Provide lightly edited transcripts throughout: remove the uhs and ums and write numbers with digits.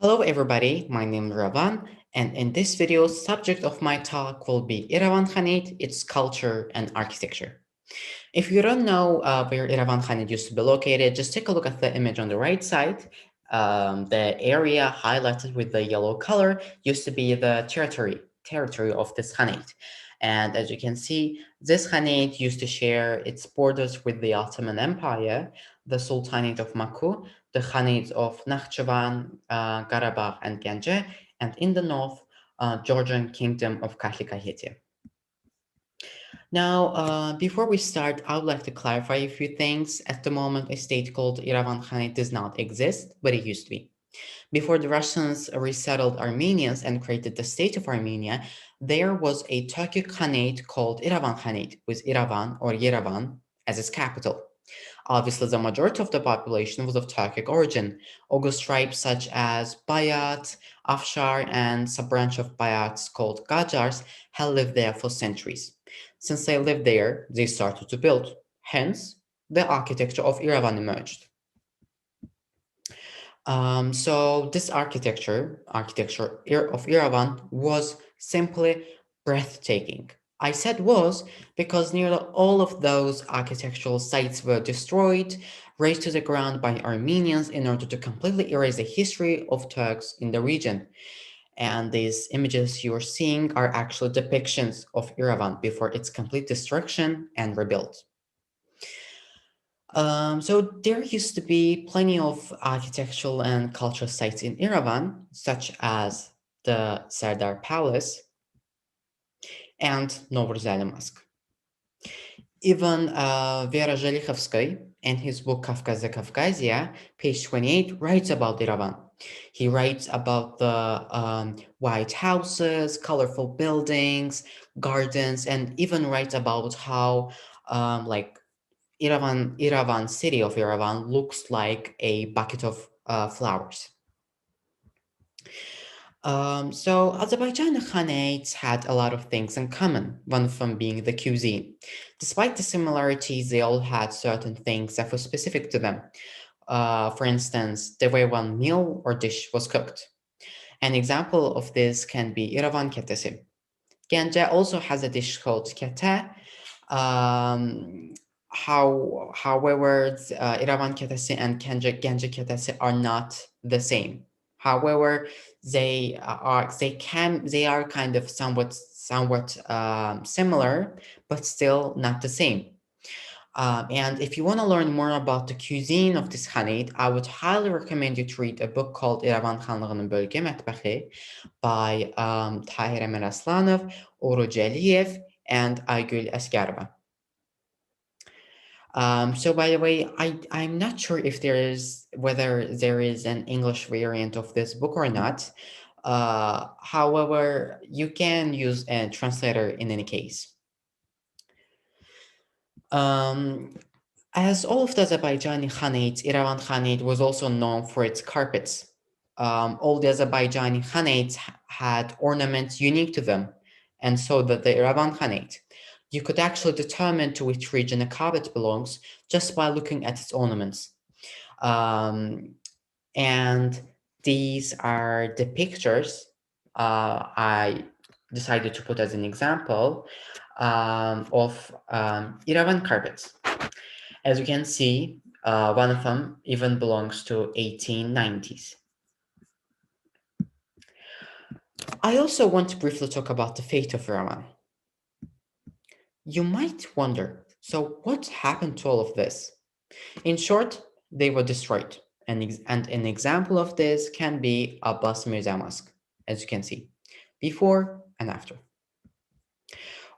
Hello everybody, my name is Ravan, and in this video, subject of my talk will be Iravan Khanate, its culture and architecture. If you don't know where Iravan Khanate used to be located, just take a look at the image on the right side. The area highlighted with the yellow color used to be the territory of this Khanate. And as you can see, this Khanate used to share its borders with the Ottoman Empire, the Sultanate of Maku, the Khanates of Nakhchivan, Karabakh, and Ganje, and in the north, Georgian Kingdom of Kakheti. Now, before we start, I would like to clarify a few things. At the moment, a state called Iravan Khanate does not exist, but it used to be. Before the Russians resettled Armenians and created the state of Armenia, there was a Turkic Khanate called Iravan Khanate, with Iravan or Yerevan as its capital. Obviously, the majority of the population was of Turkic origin. August tribes such as Bayat, Afshar, and a branch of Bayats called Gajars had lived there for centuries. Since they lived there, they started to build. Hence, the architecture of Iravan emerged. So this architecture of Iravan was simply breathtaking. I said was because nearly all of those architectural sites were destroyed, razed to the ground by Armenians in order to completely erase the history of Turks in the region. And these images you are seeing are actual depictions of Iravan before its complete destruction and rebuilt. So there used to be plenty of architectural and cultural sites in Iravan, such as the Sardar Palace and Novrozel Mosque. Even Vera Zhelichovsky, in his book Kafkazia Kafkazia, page 28, writes about Iravan. He writes about the white houses, colorful buildings, gardens, and even writes about how like Iravan city of Iravan looks like a bucket of flowers. So Azerbaijani Khanates had a lot of things in common, one of them being the cuisine. Despite the similarities, they all had certain things that were specific to them. For instance, the way one meal or dish was cooked. An example of this can be Iravan Ketesi. Ganja also has a dish called kete. However, Iravan Ketesi and Ganja Ketesi are not the same. However, they are kind of somewhat similar, but still not the same. And if you want to learn more about the cuisine of this Khanate, I would highly recommend you to read a book called Iravan Khanlığının Bölge Mətbəxi by Tahir Emir Aslanov, Oruc Aliyev, and Aygül Asgarova. So by the way, I'm not sure if whether there is an English variant of this book or not. However, you can use a translator in any case. As all of the Azerbaijani Khanates, Iravan Khanate was also known for its carpets. All the Azerbaijani Khanates had ornaments unique to them, and so did the Iravan Khanate. You could actually determine to which region a carpet belongs just by looking at its ornaments. And these are the pictures I decided to put as an example of Iravan carpets. As you can see, one of them even belongs to 1890s. I also want to briefly talk about the fate of Iravan. You might wonder, so what happened to all of this? In short, they were destroyed. And an example of this can be Abbas Mirza Mosque, as you can see, before and after.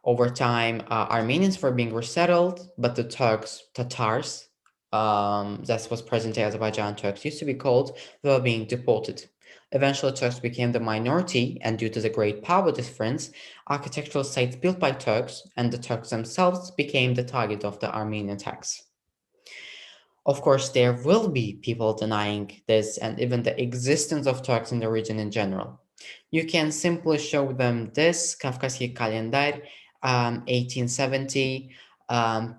Over time, Armenians were being resettled, but the Tatars, that's what present-day Azerbaijan Turks used to be called, they were being deported. Eventually, Turks became the minority, and due to the great power difference, architectural sites built by Turks and the Turks themselves became the target of the Armenian attacks. Of course, there will be people denying this and even the existence of Turks in the region in general. You can simply show them this Kafkasy calendar, 1870,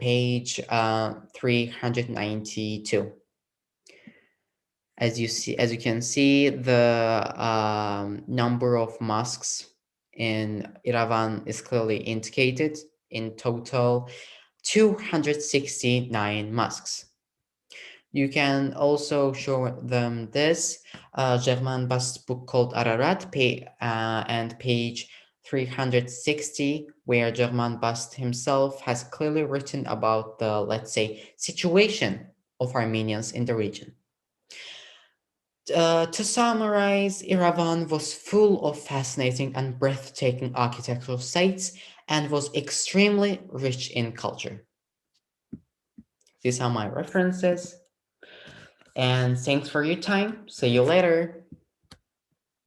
page 392. As you can see, the number of mosques in Iravan is clearly indicated. In total, 269 mosques. You can also show them this German bust book called Ararat, and page 360, where German Bast himself has clearly written about the, let's say, situation of Armenians in the region. To summarize, Iravan was full of fascinating and breathtaking architectural sites and was extremely rich in culture. These are my references, and thanks for your time. See you later.